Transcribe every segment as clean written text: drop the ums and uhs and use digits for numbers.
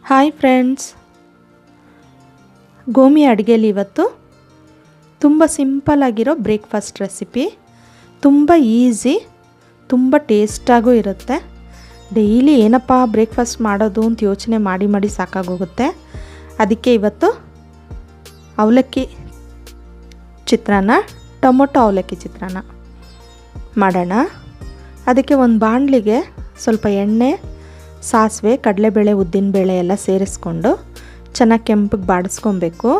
Hi friends, ಗೋಮಿ ಅಡುಗೆಲಿ ಇವತ್ತು ತುಂಬ ಸಿಂಪಲ್ಲಾಗಿರೋ ಬ್ರೇಕ್ಫಾಸ್ಟ್ ರೆಸಿಪಿ. ತುಂಬ ಈಸಿ, ತುಂಬ ಟೇಸ್ಟಾಗೂ ಇರುತ್ತೆ. ಡೈಲಿ ಏನಪ್ಪ ಬ್ರೇಕ್ಫಾಸ್ಟ್ ಮಾಡೋದು ಅಂತ ಯೋಚನೆ ಮಾಡಿ ಸಾಕಾಗೋಗುತ್ತೆ. ಅದಕ್ಕೆ ಇವತ್ತು ಅವಲಕ್ಕಿ ಚಿತ್ರಾನ್ನ, ಟೊಮೊಟೊ ಅವಲಕ್ಕಿ ಚಿತ್ರಾನ್ನ ಮಾಡೋಣ. ಅದಕ್ಕೆ ಒಂದು ಬಾಣಲಿಗೆ ಸ್ವಲ್ಪ ಎಣ್ಣೆ, ಸಾಸಿವೆ, ಕಡಲೆಬೇಳೆ, ಉದ್ದಿನಬೇಳೆ ಎಲ್ಲ ಸೇರಿಸ್ಕೊಂಡು ಚೆನ್ನಾಗಿ ಕೆಂಪಗೆ ಬಾಡಿಸ್ಕೊಬೇಕು.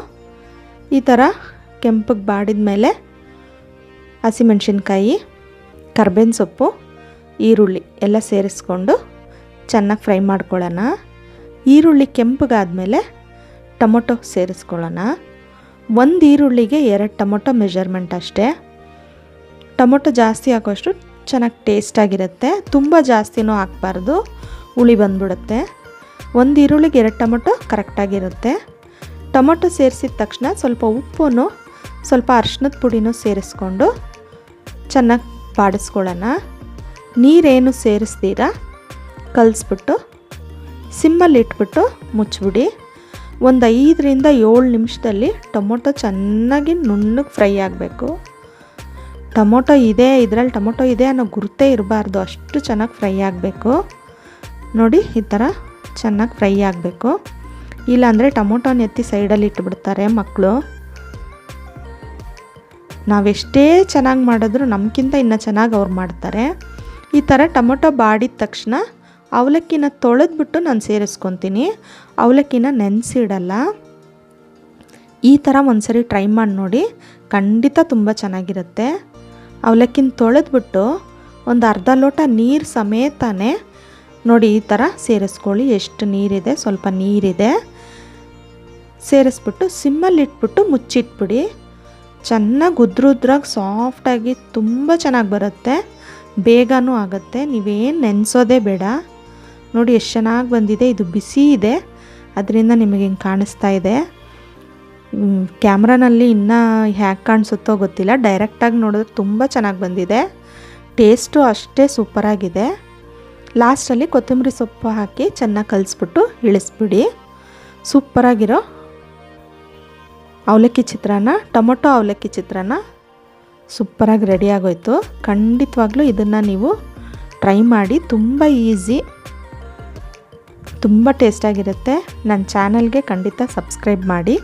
ಈ ಥರ ಕೆಂಪಗೆ ಬಾಡಿದ ಮೇಲೆ ಹಸಿಮೆಣ್ಸಿನ್ಕಾಯಿ, ಕರ್ಬೇವಿನ ಸೊಪ್ಪು, ಈರುಳ್ಳಿ ಎಲ್ಲ ಸೇರಿಸ್ಕೊಂಡು ಚೆನ್ನಾಗಿ ಫ್ರೈ ಮಾಡ್ಕೊಳ್ಳೋಣ. ಈರುಳ್ಳಿ ಕೆಂಪಗಾದಮೇಲೆ ಟೊಮೊಟೊ ಸೇರಿಸ್ಕೊಳ್ಳೋಣ. ಒಂದು ಈರುಳ್ಳಿಗೆ 2 ಟೊಮೊಟೊ ಮೆಜರ್ಮೆಂಟ್ ಅಷ್ಟೇ. ಟೊಮೊಟೊ ಜಾಸ್ತಿ ಹಾಕೋಷ್ಟು ಚೆನ್ನಾಗಿ ಟೇಸ್ಟಾಗಿರುತ್ತೆ. ತುಂಬ ಜಾಸ್ತಿನೂ ಹಾಕಬಾರ್ದು, ಹುಳಿ ಬಂದ್ಬಿಡುತ್ತೆ. ಒಂದು ಈರುಳ್ಳಿಗೆ 2 ಟೊಮೊಟೊ ಕರೆಕ್ಟಾಗಿರುತ್ತೆ. ಟೊಮೊಟೊ ಸೇರಿಸಿದ ತಕ್ಷಣ ಸ್ವಲ್ಪ ಉಪ್ಪು, ಸ್ವಲ್ಪ ಅರಿಶಿನದ ಪುಡಿನೂ ಸೇರಿಸ್ಕೊಂಡು ಚೆನ್ನಾಗಿ ಬಾಡಿಸ್ಕೊಳ್ಳೋಣ. ನೀರೇನು ಸೇರಿಸ್ತೀರ ಕಲಿಸ್ಬಿಟ್ಟು ಸಿಮ್ಮಲ್ಲಿ ಇಟ್ಬಿಟ್ಟು ಮುಚ್ಚಿಬಿಡಿ. ಒಂದು 5ರಿಂದ 7 ನಿಮಿಷದಲ್ಲಿ ಟೊಮೊಟೊ ಚೆನ್ನಾಗಿ ನುಣ್ಣಗೆ ಫ್ರೈ ಆಗಬೇಕು. ಇದರಲ್ಲಿ ಟೊಮೊಟೊ ಇದೆ ಅನ್ನೋ ಗುರುತೇ ಇರಬಾರ್ದು, ಅಷ್ಟು ಚೆನ್ನಾಗಿ ಫ್ರೈ ಆಗಬೇಕು. ನೋಡಿ, ಈ ಥರ ಚೆನ್ನಾಗಿ ಫ್ರೈ ಆಗಬೇಕು. ಇಲ್ಲಾಂದರೆ ಟೊಮೊಟೊನ ಎತ್ತಿ ಸೈಡಲ್ಲಿ ಇಟ್ಬಿಡ್ತಾರೆ ಮಕ್ಕಳು. ನಾವೆಷ್ಟೇ ಚೆನ್ನಾಗಿ ಮಾಡಿದ್ರು ನಮಗಿಂತ ಇನ್ನೂ ಚೆನ್ನಾಗಿ ಅವ್ರು ಮಾಡ್ತಾರೆ. ಈ ಥರ ಟೊಮೊಟೊ ಬಾಡಿದ ತಕ್ಷಣ ಅವಲಕ್ಕಿನ ತೊಳೆದ್ಬಿಟ್ಟು ನಾನು ಸೇರಿಸ್ಕೊತೀನಿ. ಅವಲಕ್ಕಿನ ನೆನೆಸಿಡಲ್ಲ. ಈ ಥರ ಒಂದ್ಸರಿ ಟ್ರೈ ಮಾಡಿ ನೋಡಿ, ಖಂಡಿತ ತುಂಬ ಚೆನ್ನಾಗಿರುತ್ತೆ. ಅವಲಕ್ಕಿನ ತೊಳೆದ್ಬಿಟ್ಟು ಒಂದು ಅರ್ಧ ಲೋಟ ನೀರು ಸಮೇತನೇ ನೋಡಿ ಈ ಥರ ಸೇರಿಸ್ಕೊಳ್ಳಿ. ಎಷ್ಟು ನೀರಿದೆ, ಸ್ವಲ್ಪ ನೀರಿದೆ. ಸೇರಿಸ್ಬಿಟ್ಟು ಸಿಮ್ಮಲ್ಲಿ ಇಟ್ಬಿಟ್ಟು ಮುಚ್ಚಿಟ್ಬಿಡಿ. ಚೆನ್ನಾಗಿ ಉದ್ರಾಗಿ ಸಾಫ್ಟಾಗಿ ತುಂಬ ಚೆನ್ನಾಗಿ ಬರುತ್ತೆ, ಬೇಗನೂ ಆಗುತ್ತೆ. ನೀವೇನು ನೆನೆಸೋದೇ ಬೇಡ. ನೋಡಿ ಎಷ್ಟು ಚೆನ್ನಾಗಿ ಬಂದಿದೆ. ಇದು ಬಿಸಿ ಇದೆ, ಅದರಿಂದ ನಿಮಗೆ ಹಿಂಗೆ ಕಾಣಿಸ್ತಾ ಇದೆ. ಕ್ಯಾಮ್ರಾನಲ್ಲಿ ಇನ್ನೂ ಹ್ಯಾಗೆ ಕಾಣಿಸುತ್ತೋ ಗೊತ್ತಿಲ್ಲ, ಡೈರೆಕ್ಟಾಗಿ ನೋಡಿದ್ರೆ ತುಂಬ ಚೆನ್ನಾಗಿ ಬಂದಿದೆ. ಟೇಸ್ಟು ಅಷ್ಟೇ ಸೂಪರಾಗಿದೆ. ಲಾಸ್ಟಲ್ಲಿ ಕೊತ್ತಂಬರಿ ಸೊಪ್ಪು ಹಾಕಿ ಚೆನ್ನಾಗಿ ಕಲಿಸ್ಬಿಟ್ಟು ಇಳಿಸ್ಬಿಡಿ. ಸೂಪರಾಗಿರೋ ಅವಲಕ್ಕಿ ಚಿತ್ರಾನ್ನ, ಟೊಮೊಟೊ ಅವಲಕ್ಕಿ ಚಿತ್ರಾನ್ನ ಸೂಪರಾಗಿ ರೆಡಿಯಾಗೋಯ್ತು. ಖಂಡಿತವಾಗ್ಲೂ ಇದನ್ನು ನೀವು ಟ್ರೈ ಮಾಡಿ. ತುಂಬ ಈಸಿ, ತುಂಬ ಟೇಸ್ಟಾಗಿರುತ್ತೆ. ನನ್ನ ಚಾನಲ್ಗೆ ಖಂಡಿತ ಸಬ್ಸ್ಕ್ರೈಬ್ ಮಾಡಿ.